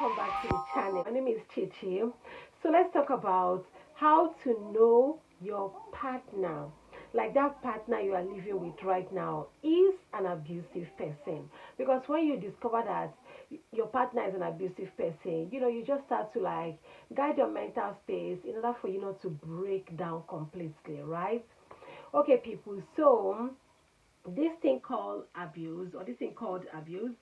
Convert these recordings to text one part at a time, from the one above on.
welcome back to the channel. My name is Chichi. So let's talk about how to know your partner. Like that partner you are living with right now is an abusive person. Because when you discover that your partner is an abusive person, you just start to like guide your mental space in order for you not to break down completely, right? Okay, people. So this thing called abuse, or this thing called abuse,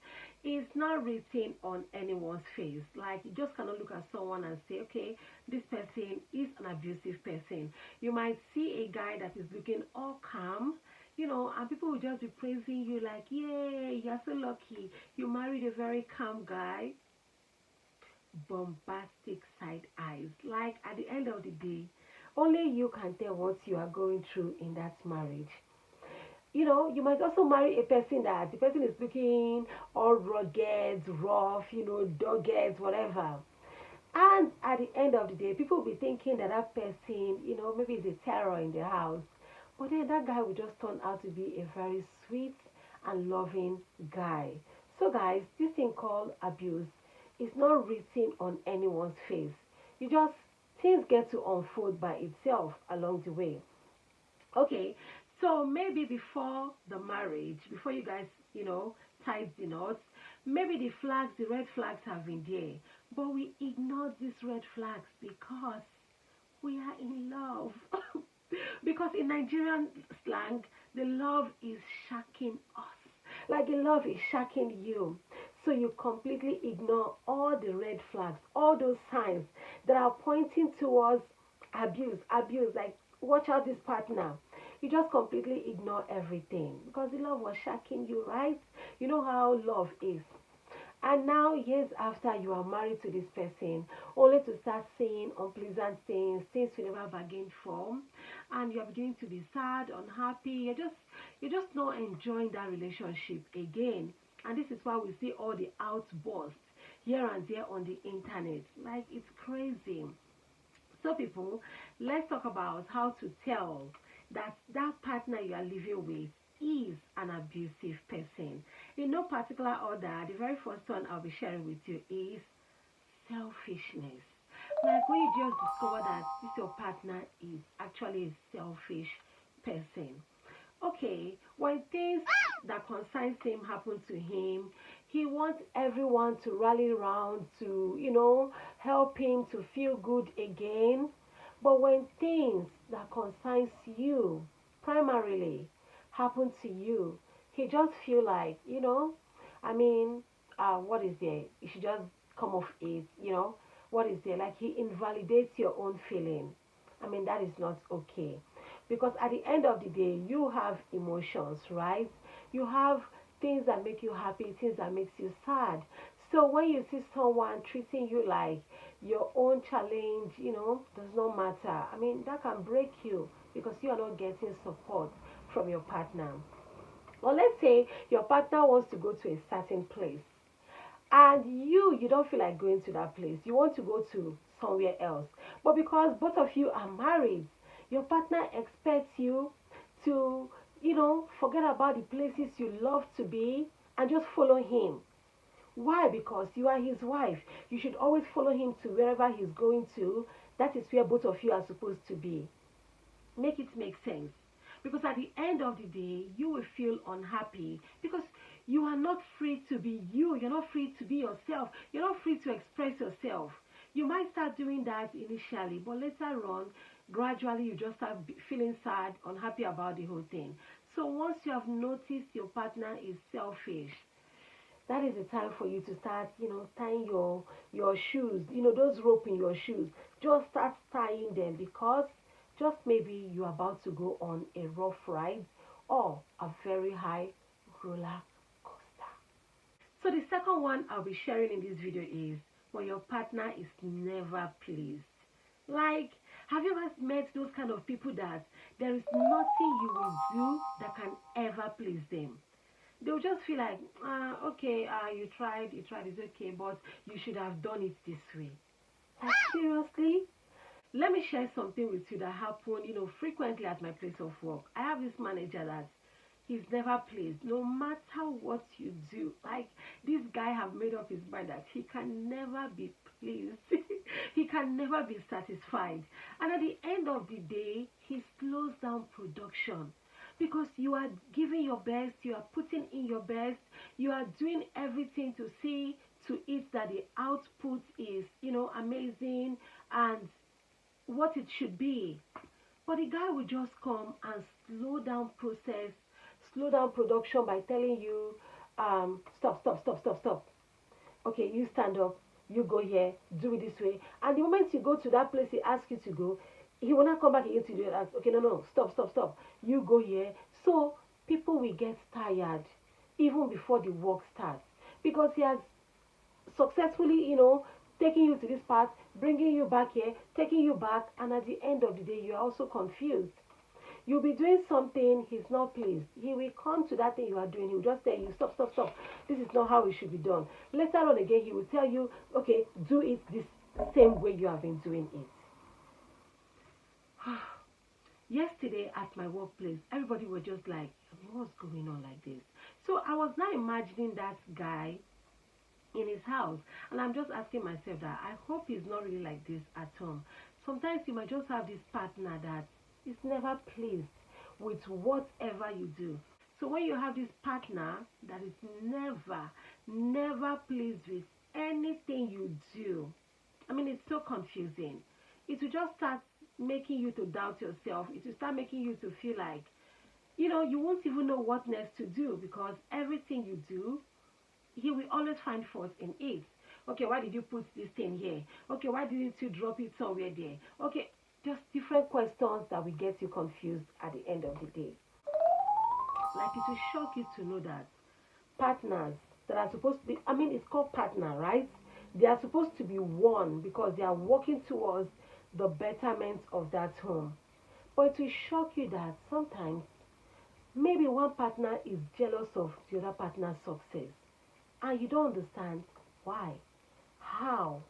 is not written on anyone's face. Like, you just cannot look at someone and say, okay, this person is an abusive person. You might see a guy that is looking all calm, and people will just be praising you like, yay, you're so lucky you married a very calm guy. Bombastic side eyes. Like, at the end of the day, only you can tell what you are going through in that marriage. You might also marry a person that the person is looking all rugged, rough, dogged, whatever. And at the end of the day, people will be thinking that that person, maybe is a terror in their house. But then that guy will just turn out to be a very sweet and loving guy. So, guys, this thing called abuse is not written on anyone's face. You just, things get to unfold by itself along the way. Okay, so maybe before the marriage, before you guys, tied the knots, maybe the flags, the red flags have been there. But we ignore these red flags because we are in love. Because in Nigerian slang, the love is shocking us. Like the love is shocking you. So you completely ignore all the red flags, all those signs that are pointing towards abuse, like watch out this partner. You just completely ignore everything because the love was shocking you, right? You know how love is. And now, years after you are married to this person, only to start saying unpleasant things you never bargained for, and you're beginning to be sad, unhappy. You're just not enjoying that relationship again. And this is why we see all the outbursts here and there on the internet. Like, it's crazy. So, people, let's talk about how to tell that that partner you are living with is an abusive person. In no particular order, the very first one I'll be sharing with you is selfishness. Like when you just discover that this your partner is actually a selfish person. Okay, when things that concerns him happen to him, he wants everyone to rally around to, help him to feel good again. But when things that concerns you primarily happen to you, he just feel like, I mean, what is there? You should just come off it, what is there? Like he invalidates your own feeling. I mean, that is not okay. Because at the end of the day, you have emotions, right? You have things that make you happy, things that makes you sad. So when you see someone treating you like your own challenge, does not matter. I mean, that can break you because you are not getting support from your partner. Or let's say your partner wants to go to a certain place and you don't feel like going to that place, you want to go to somewhere else, but because both of you are married, your partner expects you to forget about the places you love to be and just follow him. Why? Because you are his wife. You should always follow him to wherever he's going to. That is where both of you are supposed to be. Make it make sense. Because at the end of the day, you will feel unhappy because you are not free to be you. You're not free to be yourself. You're not free to express yourself. You might start doing that initially, but later on, gradually, you just start feeling sad, unhappy about the whole thing. So once you have noticed your partner is selfish, that is the time for you to start, tying your shoes, those rope in your shoes. Just start tying them because just maybe you're about to go on a rough ride or a very high roller coaster. So the second one I'll be sharing in this video is when your partner is never pleased. Like, have you ever met those kind of people that there is nothing you will do that can ever please them? They'll just feel like, okay, you tried, it's okay, but you should have done it this way. Like, seriously? Let me share something with you that happened, frequently at my place of work. I have this manager that he's never pleased. No matter what you do, like this guy have made up his mind that he can never be pleased. He can never be satisfied. And at the end of the day, he slows down production because you are giving your best, you are putting in your best, you are doing everything to see to it that the output is, amazing and what it should be. But the guy will just come and slow down process, slow down production by telling you, stop, stop, stop, stop, stop. Okay, you stand up, you go here, do it this way. And the moment you go to that place he asks you to go, he will not come back again to do it. Okay, no, no, stop, stop, stop. You go here. So people will get tired even before the work starts because he has successfully, taking you to this part, bringing you back here, taking you back, and at the end of the day, you're also confused. You'll be doing something, he's not pleased. He will come to that thing you are doing, he will just tell you, stop, stop, stop. This is not how it should be done. Later on again, he will tell you, okay, do it this same way you have been doing it. Yesterday at my workplace, everybody was just like, what's going on like this? So I was now imagining that guy in his house, and I'm just asking myself that I hope he's not really like this at home. Sometimes you might just have this partner that is never pleased with whatever you do. So when you have this partner that is never pleased with anything you do, I mean, it's so confusing. It will just start making you to doubt yourself. It will start making you to feel like, you won't even know what next to do because everything you do, he will always find fault in it. Okay, why did you put this thing here? Okay, why didn't you drop it somewhere there? Okay, just different questions that will get you confused at the end of the day. Like it will shock you to know that partners that are supposed to be, I mean, it's called partner, right? They are supposed to be one because they are working towards the betterment of that home. But it will shock you that sometimes maybe one partner is jealous of the other partner's success and you don't understand why, how.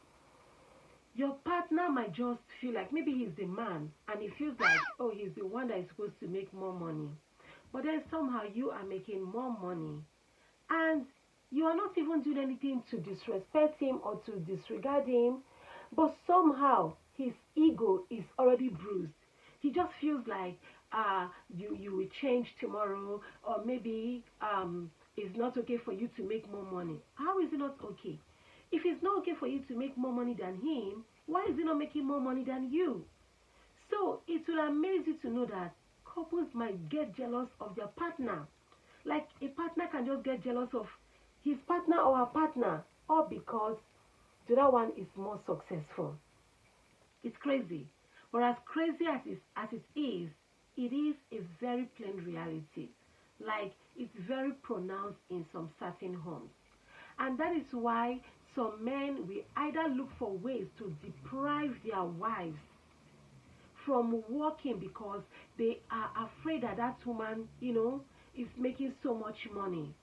Your partner might just feel like maybe he's the man and he feels like, oh, he's the one that is supposed to make more money. But then somehow you are making more money and you are not even doing anything to disrespect him or to disregard him, but somehow his ego is already bruised. He just feels like you will change tomorrow, or maybe it's not okay for you to make more money. How is it not okay? If it's not okay for you to make more money than him, why is he not making more money than you? So it will amaze you to know that couples might get jealous of their partner. Like a partner can just get jealous of his partner or her partner, all because the other one is more successful. It's crazy. But as crazy it is a very plain reality. Like it's very pronounced in some certain homes. And that is why some men will either look for ways to deprive their wives from working because they are afraid that that woman, is making so much money.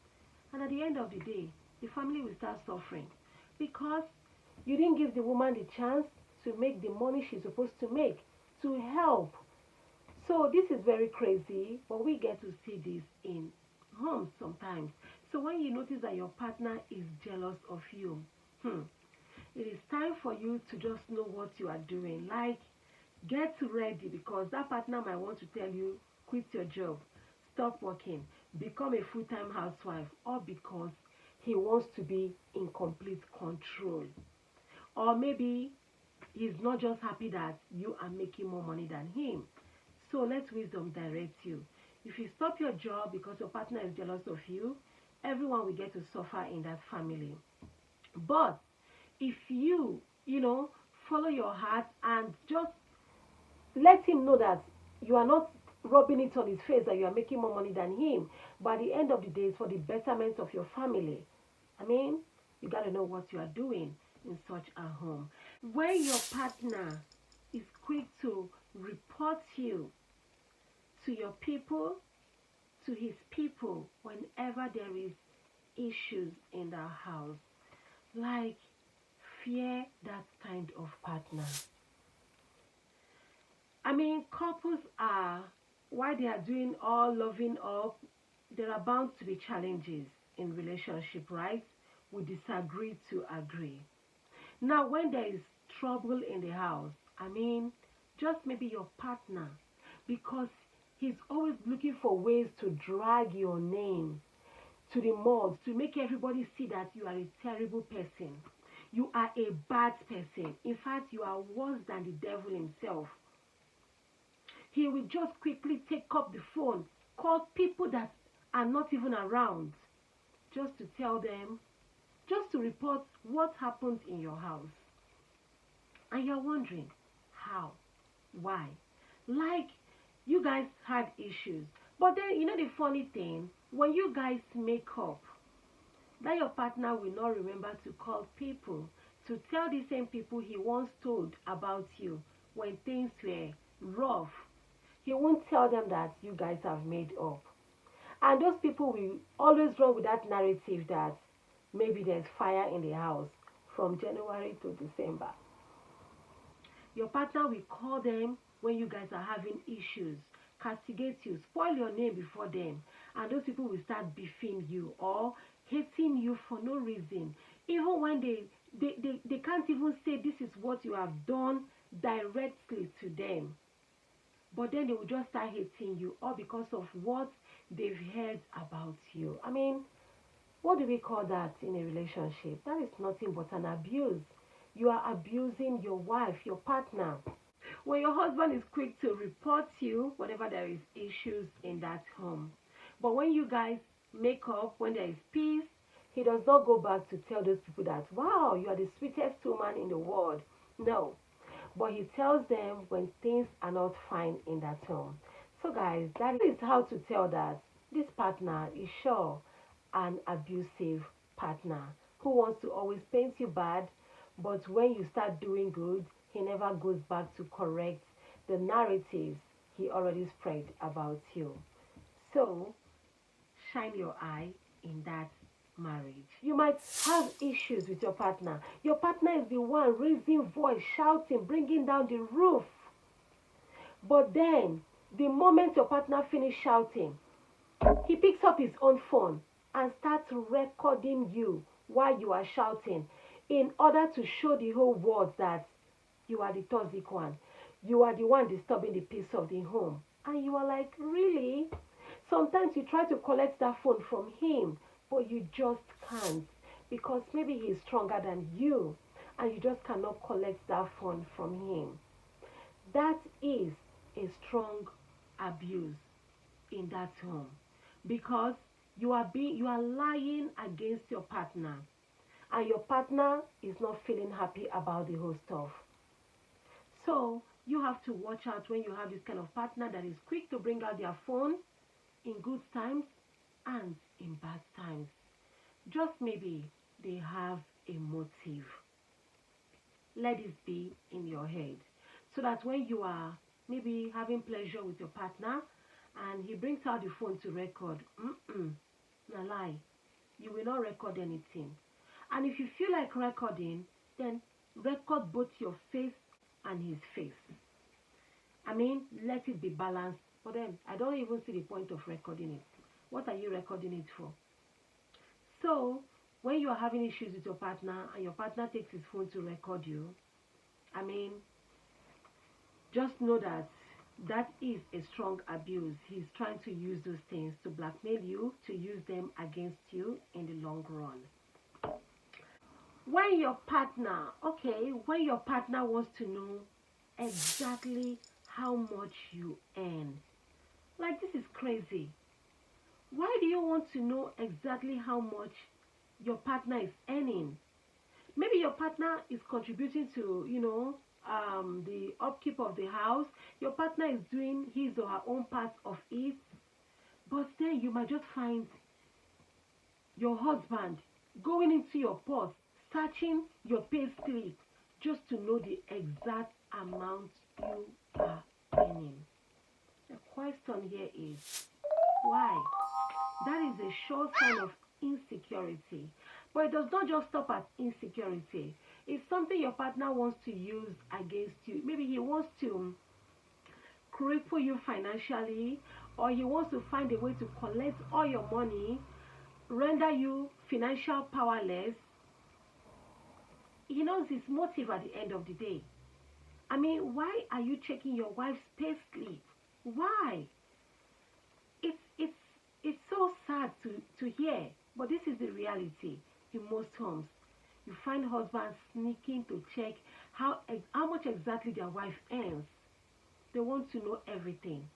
And at the end of the day, the family will start suffering because you didn't give the woman the chance to make the money she's supposed to make, to help. So this is very crazy, but we get to see this in homes sometimes. So when you notice that your partner is jealous of you, it is time for you to just know what you are doing. Like, get ready because that partner might want to tell you, quit your job, stop working, become a full-time housewife, all because he wants to be in complete control. Or maybe he's not just happy that you are making more money than him. So let wisdom direct you. If you stop your job because your partner is jealous of you, everyone will get to suffer in that family. But if you follow your heart and just let him know that you are not rubbing it on his face that you are making more money than him, but at the end of the day, it's for the betterment of your family. I mean, you got to know what you are doing in such a home. When your partner is quick to report you to your people, to his people, whenever there is issues in the house, like fear that kind of partner. I mean, couples are, while they are doing all loving up, there are bound to be challenges in relationship, right? We disagree to agree. Now, when there is trouble in the house, I mean, just maybe your partner, because he's always looking for ways to drag your name to the mud, to make everybody see that you are a terrible person. You are a bad person. In fact, you are worse than the devil himself. He will just quickly take up the phone, call people that are not even around, just to tell them, just to report what happened in your house. And you're wondering, how? Why? Like, you guys had issues. But then, the funny thing, when you guys make up, that your partner will not remember to call people to tell the same people he once told about you when things were rough. He won't tell them that you guys have made up. And those people will always run with that narrative that maybe there's fire in the house from January to December. Your partner will call them when you guys are having issues, castigate you, spoil your name before them, and those people will start beefing you or hating you for no reason. Even when they can't even say this is what you have done directly to them. But then they will just start hating you all because of what they've heard about you. I mean, what do we call that in a relationship? That is nothing but an abuse. You are abusing your wife, your partner. When your husband is quick to report you whenever there is issues in that home. But when you guys make up, when there is peace, he does not go back to tell those people that, wow, you are the sweetest woman in the world. No. But he tells them when things are not fine in that home. So guys, that is how to tell that this partner is sure an abusive partner who wants to always paint you bad, but when you start doing good, he never goes back to correct the narratives he already spread about you. So, shine your eye in that marriage. You might have issues with your partner. Your partner is the one raising voice, shouting, bringing down the roof. But then, the moment your partner finishes shouting, he picks up his own phone and starts recording you while you are shouting in order to show the whole world that you are the toxic one. You are the one disturbing the peace of the home. And you are like, really? Sometimes you try to collect that phone from him, but you just can't because maybe he's stronger than you and you just cannot collect that phone from him. That is a strong abuse in that home because you are lying against your partner and your partner is not feeling happy about the whole stuff. So you have to watch out when you have this kind of partner that is quick to bring out their phone in good times and in bad times. Just maybe they have a motive. Let this be in your head so that when you are maybe having pleasure with your partner and he brings out the phone to record, na lie, you will not record anything. And if you feel like recording, then record both your face and his face. I mean, let it be balanced. But then I don't even see the point of recording it. What are you recording it for? So when you are having issues with your partner and your partner takes his phone to record you, I mean, just know that that is a strong abuse. He's trying to use those things to blackmail you, to use them against you in the long run. When your partner wants to know exactly how much you earn, like, this is crazy. Why do you want to know exactly how much your partner is earning? Maybe your partner is contributing to, the upkeep of the house. Your partner is doing his or her own part of it. But then you might just find your husband going into your purse, searching your pay slip just to know the exact amount you are earning. The question here is, why? That is a sure sign of insecurity. But it does not just stop at insecurity. It's something your partner wants to use against you. Maybe he wants to cripple you financially, or he wants to find a way to collect all your money, render you financial powerless, he knows his motive at the end of the day. I mean, why are you checking your wife's pay slip? Why? It's it's it's so sad to hear, but this is the reality in most homes. You find husbands sneaking to check how much exactly their wife earns. They want to know everything.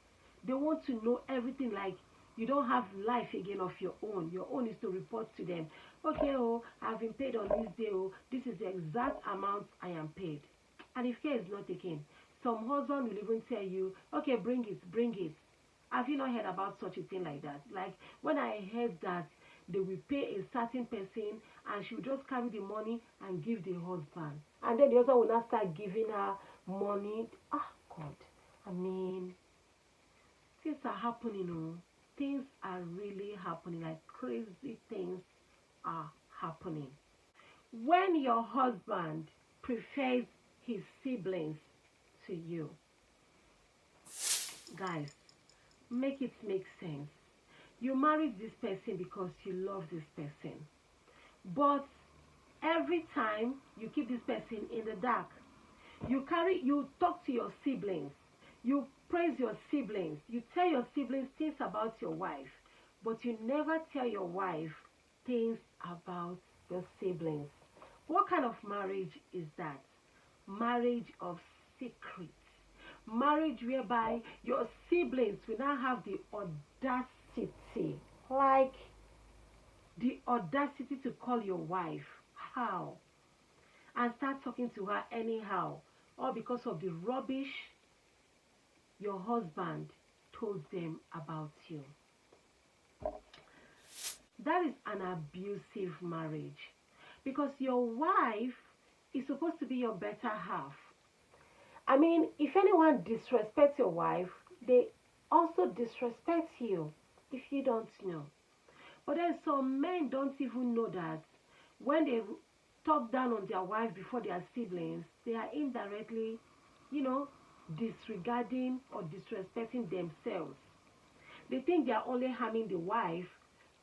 They want to know everything, like you don't have life again of your own. Your own is to report to them. Okay, oh, I've been paid on this day. Oh, this is the exact amount I am paid. And if care is not taken, some husband will even tell you, okay, bring it, bring it. Have you not heard about such a thing like that? Like when I heard that they will pay a certain person and she will just carry the money and give the husband. And then the husband will not start giving her money. Ah, God. I mean, things are happening. Oh. Things are really happening. Like crazy things are happening. When your husband prefers his siblings to you, guys, make it make sense. You married this person because you love this person. But every time you keep this person in the dark, you talk to your siblings, you praise your siblings, you tell your siblings things about your wife, but you never tell your wife things about your siblings. What kind of marriage is that? Marriage of secrets. Marriage whereby your siblings will now have the audacity, like the audacity to call your wife. How? And start talking to her anyhow, all because of the rubbish your husband told them about you. That is an abusive marriage, because your wife is supposed to be your better half. I mean, if anyone disrespects your wife, they also disrespect you, if you don't know. But then some men don't even know that when they talk down on their wife before their siblings, they are indirectly, you know, disregarding or disrespecting themselves. They think they are only harming the wife,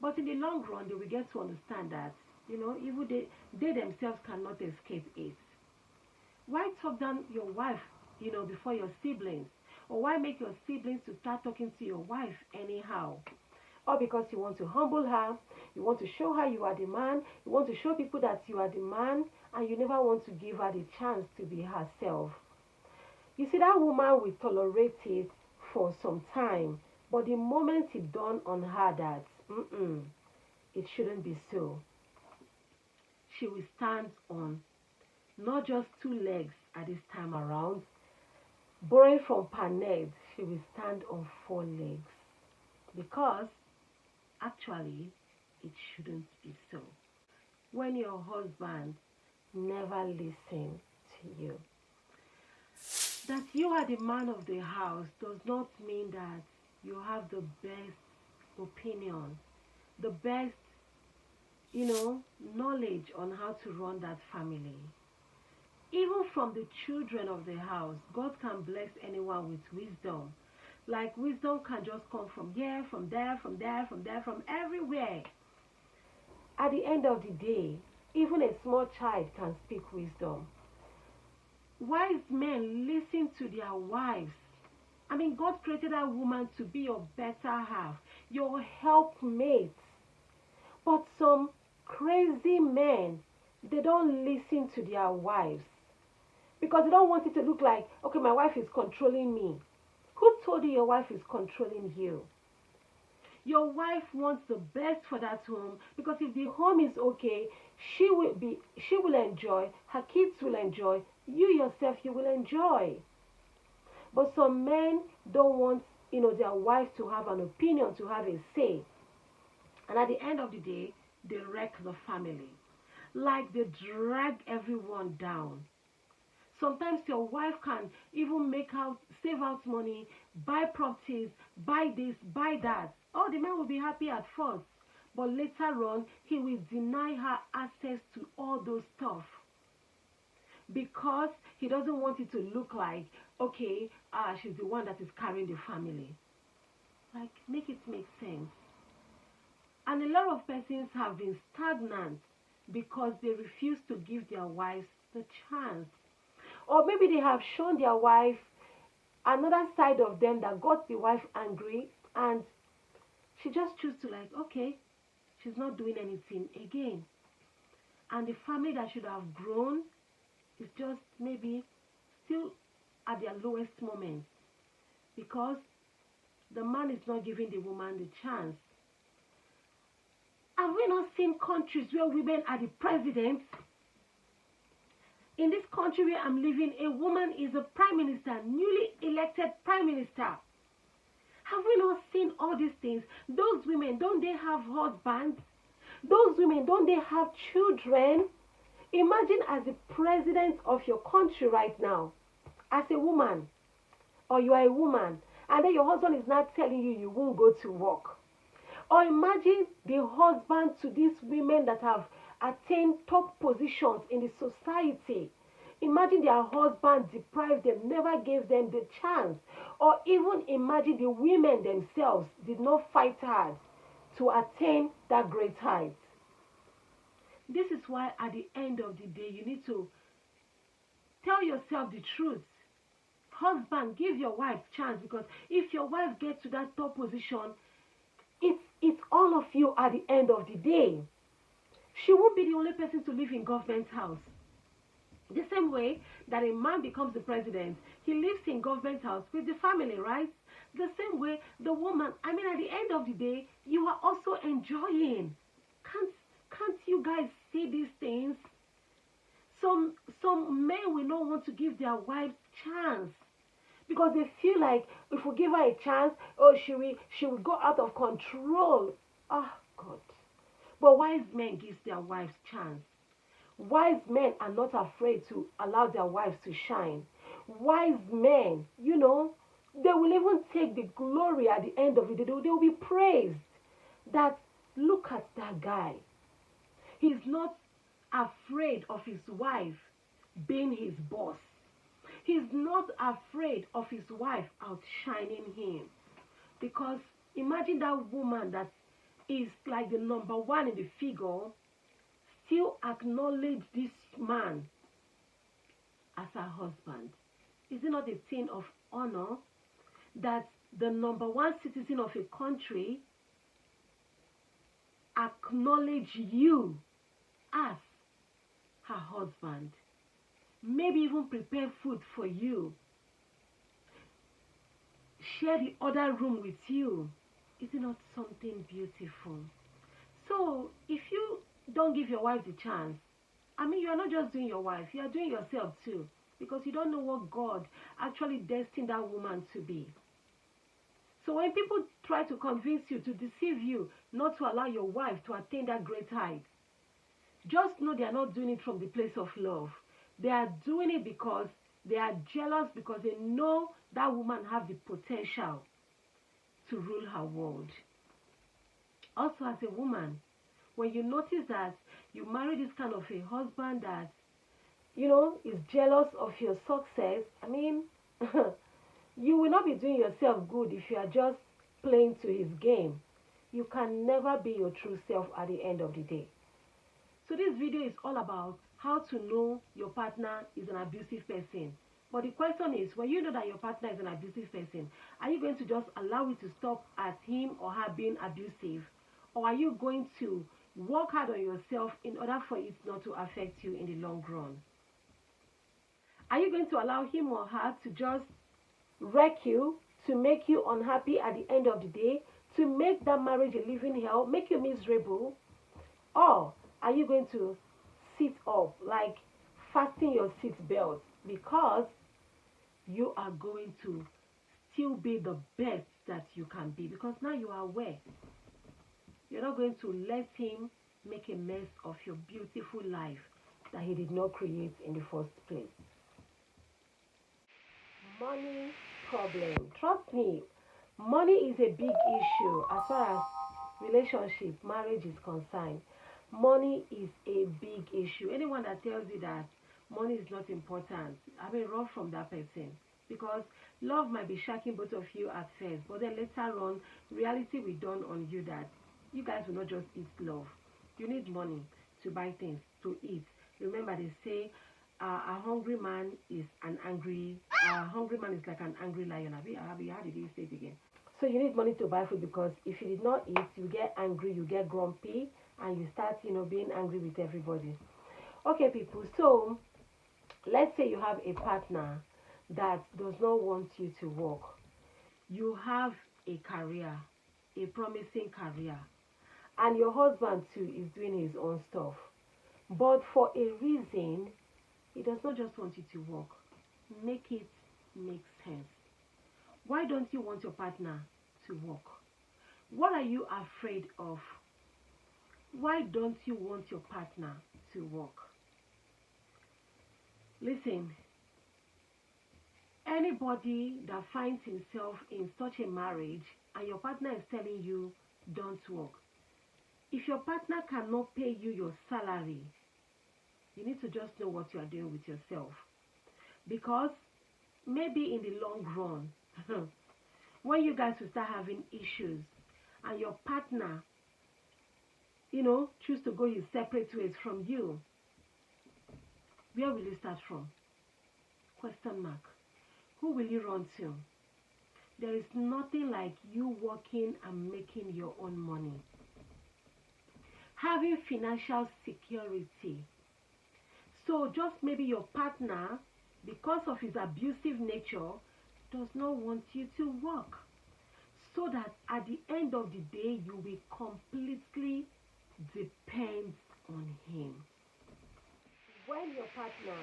but in the long run, they will get to understand that, even they themselves cannot escape it. Why talk down your wife, before your siblings? Or why make your siblings to start talking to your wife anyhow? Or because you want to humble her, you want to show her you are the man, you want to show people that you are the man, and you never want to give her the chance to be herself. You see, that woman will tolerate it for some time, but the moment it dawned on her that it shouldn't be so, she will stand on not just two legs at this time around. Borrowing from Paned, she will stand on four legs, because actually it shouldn't be so. When your husband never listens to you, that you are the man of the house does not mean that you have the best opinion, the best, knowledge on how to run that family. Even from the children of the house, God can bless anyone with wisdom. Like wisdom can just come from here, from there, from there, from there, from everywhere. At the end of the day, even a small child can speak wisdom. Wise men listen to their wives. I mean, God created that woman to be your better half, your helpmate. But some crazy men, they don't listen to their wives because they don't want it to look like, okay, my wife is controlling me. Who told you your wife is controlling you? Your wife wants the best for that home, because if the home is okay, she will enjoy, her kids will enjoy, you yourself, you will enjoy. But some men don't want, their wife to have an opinion, to have a say. And at the end of the day, they wreck the family. Like they drag everyone down. Sometimes your wife can even save out money, buy properties, buy this, buy that. Oh, the man will be happy at first. But later on, he will deny her access to all those stuff, because he doesn't want it to look like, okay, she's the one that is carrying the family. Like, make it make sense. And a lot of persons have been stagnant because they refuse to give their wives the chance. Or maybe they have shown their wife another side of them that got the wife angry, and she just choose to, like, okay, she's not doing anything again. And the family that should have grown is just maybe still at their lowest moment because the man is not giving the woman the chance. Have we not seen countries where women are the presidents? In this country where I'm living, a woman is a prime minister, newly elected prime minister. Have we not seen all these things? Those women, don't they have husbands? Those women, don't they have children? Imagine as the president of your country right now, as a woman, or you are a woman, and then your husband is not telling you you won't go to work. Or imagine the husband to these women that have attained top positions in the society. Imagine their husband deprived them, never gave them the chance. Or even imagine the women themselves did not fight hard to attain that great height. This is why at the end of the day, you need to tell yourself the truth. Husband, give your wife chance, because if your wife gets to that top position, it's all of you at the end of the day. She won't be the only person to live in government house. The same way that a man becomes the president, he lives in government house with the family, right? The same way the woman, I mean, at the end of the day, you are also enjoying. Can't you guys see these things? Some men will not want to give their wives chance because they feel like if we give her a chance, oh, she will go out of control. Oh, God. But wise men give their wives chance. Wise men are not afraid to allow their wives to shine. Wise men, they will even take the glory at the end of it. They will be praised that, look at that guy. He's not afraid of his wife being his boss. He's not afraid of his wife outshining him. Because imagine that woman that is like the number one in the figure still acknowledge this man as her husband. Is it not a thing of honor that the number one citizen of a country acknowledge you as her husband? Maybe even prepare food for you, share the other room with you. Is it not something beautiful? So if you don't give your wife the chance, I mean, you are not just doing your wife, you are doing yourself too, because you don't know what God actually destined that woman to be. So when people try to convince you, to deceive you, not to allow your wife to attain that great height, just know they are not doing it from the place of love. They are doing it because they are jealous, because they know that woman has the potential to rule her world. Also, as a woman, when you notice that you marry this kind of a husband that, is jealous of your success, I mean, you will not be doing yourself good if you are just playing to his game. You can never be your true self at the end of the day. So this video is all about how to know your partner is an abusive person. But the question is, when you know that your partner is an abusive person, are you going to just allow it to stop at him or her being abusive? Or are you going to work hard on yourself in order for it not to affect you in the long run? Are you going to allow him or her to just wreck you, to make you unhappy at the end of the day, to make that marriage a living hell, make you miserable? Or are you going to sit up, like fasten your seat belt, because you are going to still be the best that you can be, because now you are aware. You're not going to let him make a mess of your beautiful life that he did not create in the first place. Money problem. Trust me, money is a big issue as far as relationship, marriage is concerned. Money is a big issue. Anyone that tells you that money is not important, I mean, run from that person. because love might be shocking both of you at first, but then later on, reality will dawn on you that you guys will not just eat love. You need money to buy things to eat. Remember, they say a hungry man is an angry. A hungry man is like an angry lion. How did you say it again? So you need money to buy food because if you did not eat, you get angry, you get grumpy, and you start, being angry with everybody. Okay, people. So let's say you have a partner that does not want you to work. You have a career, a promising career, and your husband too is doing his own stuff. But for a reason, he does not just want you to work. Make it make sense. Why don't you want your partner to work? What are you afraid of? Why don't you want your partner to work? Listen, anybody that finds himself in such a marriage and your partner is telling you don't work, if your partner cannot pay you your salary, you need to just know what you are doing with yourself. Because maybe in the long run, when you guys will start having issues and your partner, choose to go his separate ways from you, where will you start from? Question mark. Who will you run to? There is nothing like you working and making your own money. Having financial security. So just maybe your partner, because of his abusive nature, does not want you to work. So that at the end of the day, you will completely depend on him. When your partner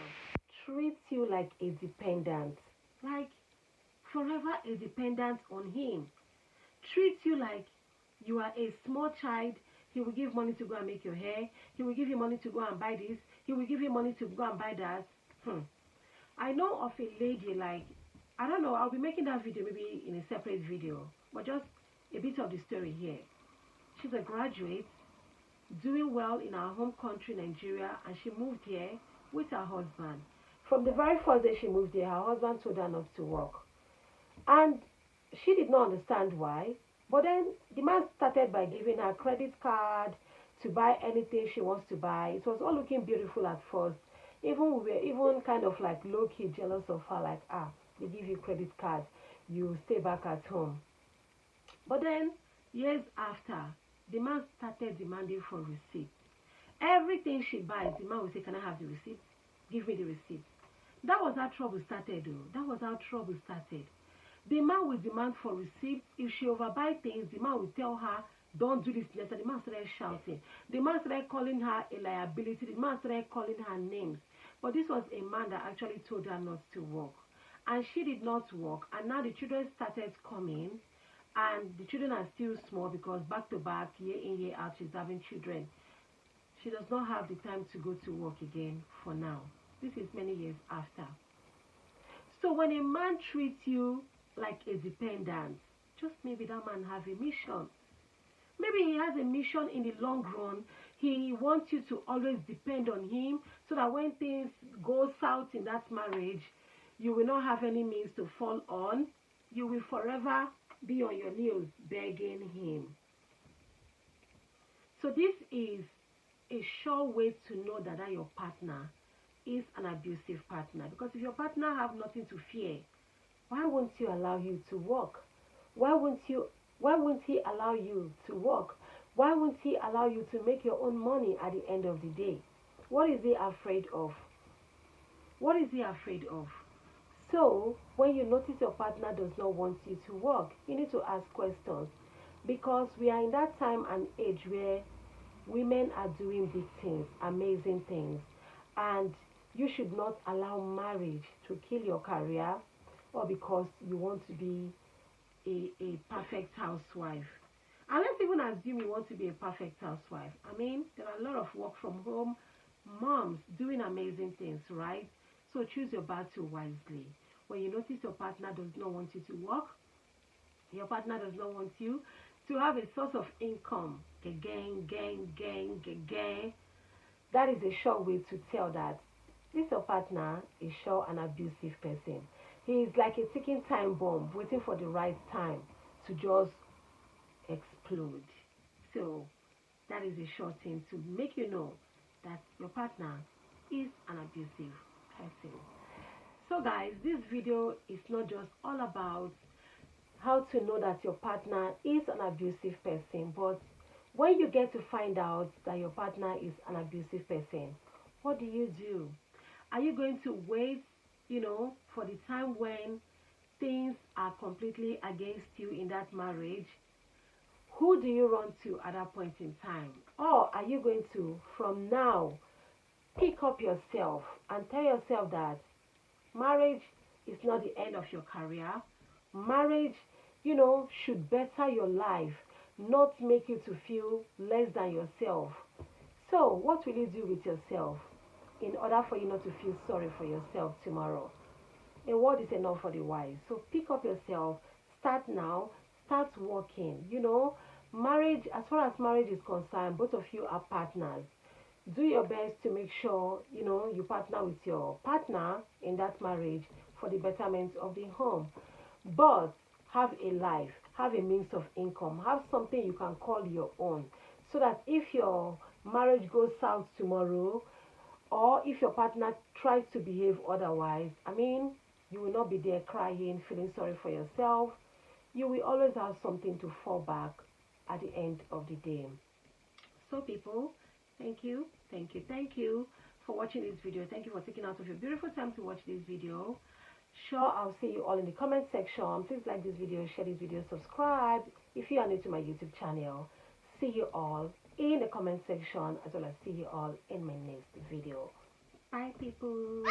treats you like a dependent, like forever a dependent on him, treats you like you are a small child, he will give money to go and make your hair, he will give you money to go and buy this, he will give you money to go and buy that. I know of a lady, like, I don't know, I'll be making that video maybe in a separate video, but just a bit of the story here. She's a graduate, doing well in our home country, Nigeria, and she moved here with her husband. From the very first day she moved here, her husband told her not to work. And she did not understand why. But then the man started by giving her credit card to buy anything she wants to buy. It was all looking beautiful at first. We were even kind of like low-key jealous of her, like, they give you credit card, you stay back at home. But then, years after, the man started demanding for receipts. Everything she buys, the man will say, can I have the receipt? Give me the receipt. That was how trouble started, though. That was how trouble started. The man will demand for receipts. If she overbuy things, the man will tell her, don't do this. The man started shouting. The man started calling her a liability. The man started calling her names. But this was a man that actually told her not to work. And she did not work. And now the children started coming. And the children are still small because back to back, year in, year out, she's having children. She does not have the time to go to work again for now. This is many years after. So when a man treats you like a dependent, just maybe that man has a mission. Maybe he has a mission in the long run. He wants you to always depend on him so that when things go south in that marriage, you will not have any means to fall on. You will forever be on your knees begging him. So this is a sure way to know that your partner is an abusive partner. Because if your partner have nothing to fear, why won't you allow you to work? Why won't he allow you to work? Why won't he allow you to make your own money at the end of the day? What is he afraid of? What is he afraid of? So, when you notice your partner does not want you to work, you need to ask questions. Because we are in that time and age where women are doing big things, amazing things. And you should not allow marriage to kill your career or because you want to be a perfect housewife. And let's even assume you want to be a perfect housewife. I mean, there are a lot of work from home moms doing amazing things, right? So choose your battle wisely. When you notice your partner does not want you to work, your partner does not want you to have a source of income, that is a sure way to tell that this your partner is sure an abusive person. He is like a ticking time bomb waiting for the right time to just explode. So that is a short thing to make you know that your partner is an abusive person. So guys, this video is not just all about how to know that your partner is an abusive person, but when you get to find out that your partner is an abusive person, what do you do? Are you going to wait, for the time when things are completely against you in that marriage? Who do you run to at that point in time? Or are you going to, from now, pick up yourself and tell yourself that marriage is not the end of your career? Marriage, should better your life, not make you to feel less than yourself. So, what will you do with yourself in order for you not to feel sorry for yourself tomorrow? A word is enough for the wise. So pick up yourself, start now, start working. Marriage, as far as marriage is concerned, both of you are partners. Do your best to make sure, you partner with your partner in that marriage for the betterment of the home. But have a life, have a means of income, have something you can call your own. So that if your marriage goes south tomorrow, or if your partner tries to behave otherwise, you will not be there crying, feeling sorry for yourself. You will always have something to fall back at the end of the day. So, people, thank you for watching this video. Thank you for taking out of your beautiful time to watch this video. Sure, I'll see you all in the comment section. Please like this video, share this video, subscribe if you are new to my YouTube channel. See you all in the comment section, as well as see you all in my next video. Bye, people.